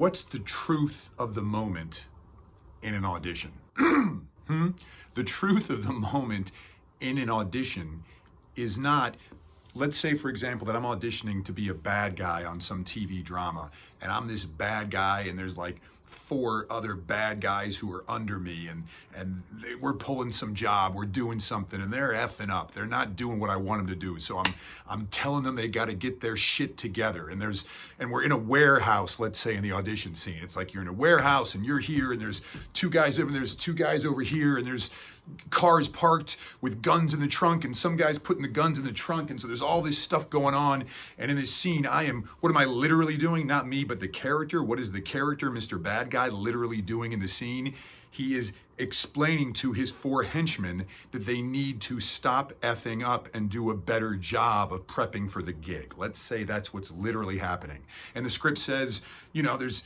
What's the truth of the moment in an audition? The truth of the moment in an audition is not, let's say, for example, that I'm auditioning to be a bad guy on some TV drama, and I'm this bad guy, and there's like 4 other bad guys who are under me, and we're pulling some job, we're doing something, and they're effing up. They're not doing what I want them to do. So I'm telling them they got to get their shit together. And we're in a warehouse, let's say, in the audition scene. It's like you're in a warehouse and you're here, and there's 2 guys over, and there's 2 guys over here, and there's cars parked with guns in the trunk, and some guys putting the guns in the trunk, and so there's all this stuff going on. And in this scene, what am I literally doing? Not me, but the character. What is the character, Mr. Bad Guy, literally doing in the scene? He is explaining to his 4 henchmen that they need to stop effing up and do a better job of prepping for the gig. Let's say that's what's literally happening. And the script says, there's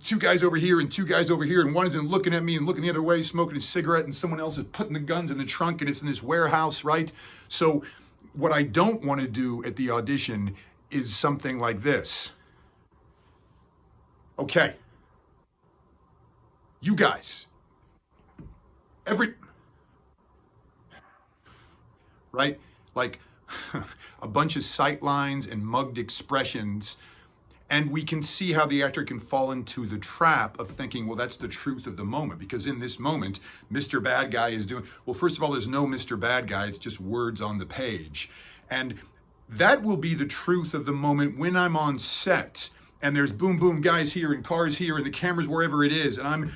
2 guys over here and 2 guys over here, and one isn't looking at me and looking the other way, smoking a cigarette, and someone else is putting the guns in the trunk, and it's in this warehouse, right? So what I don't want to do at the audition is something like this. Okay, you guys, right? Like a bunch of sight lines and mugged expressions. And we can see how the actor can fall into the trap of thinking, well, that's the truth of the moment. Because in this moment, Mr. Bad Guy is doing, well, first of all, there's no Mr. Bad Guy. It's just words on the page. And that will be the truth of the moment when I'm on set. And there's boom, boom, guys here and cars here and the cameras wherever it is. And I'm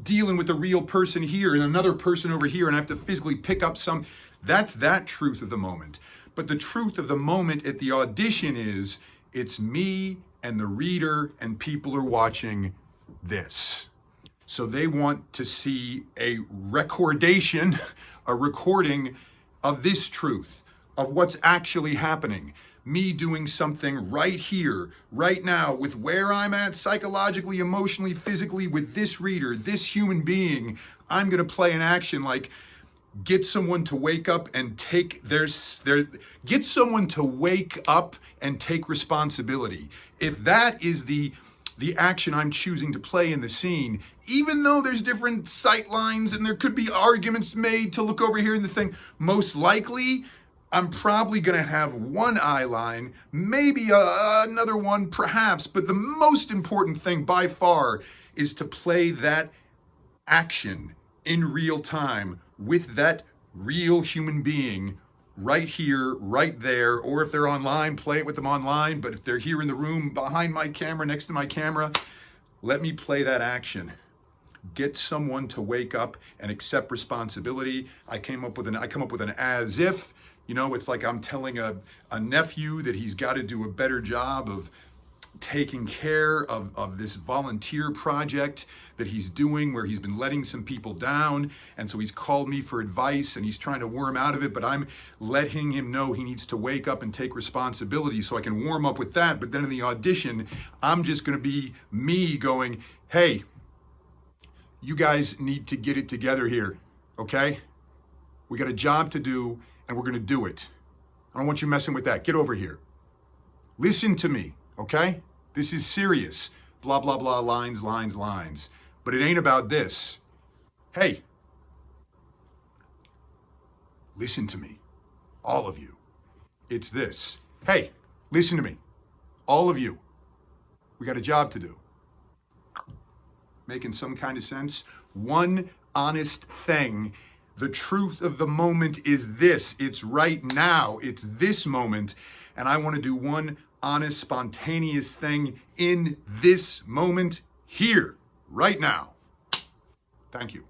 dealing with a real person here and another person over here. And I have to physically pick up some. That's that truth of the moment. But the truth of the moment at the audition is, it's me and the reader, and people are watching this. So they want to see a recording of this truth, of what's actually happening. Me doing something right here, right now, with where I'm at psychologically, emotionally, physically, with this reader, this human being. I'm gonna play an action like, get someone to wake up and take get someone to wake up and take responsibility. If that is the action I'm choosing to play in the scene, even though there's different sight lines and there could be arguments made to look over here in the thing, most likely I'm probably gonna have one eye line, maybe another one perhaps, but the most important thing by far is to play that action in real time with that real human being right here, right there, or if they're online, play it with them online. But if they're here in the room behind my camera, next to my camera, let me play that action. Get someone to wake up and accept responsibility. I come up with an as if, it's like I'm telling a nephew that he's got to do a better job of taking care of this volunteer project that he's doing where he's been letting some people down. And so he's called me for advice and he's trying to worm out of it, but I'm letting him know he needs to wake up and take responsibility so I can warm up with that. But then in the audition, I'm just going to be me going, hey, you guys need to get it together here, okay? We got a job to do and we're going to do it. I don't want you messing with that. Get over here. Listen to me, okay? This is serious. Blah, blah, blah, lines, lines, lines. But it ain't about this. Hey, listen to me, all of you. It's this. Hey, listen to me, all of you. We got a job to do. Making some kind of sense? One honest thing. The truth of the moment is this. It's right now. It's this moment. And I want to do one honest, spontaneous thing in this moment here, right now. Thank you.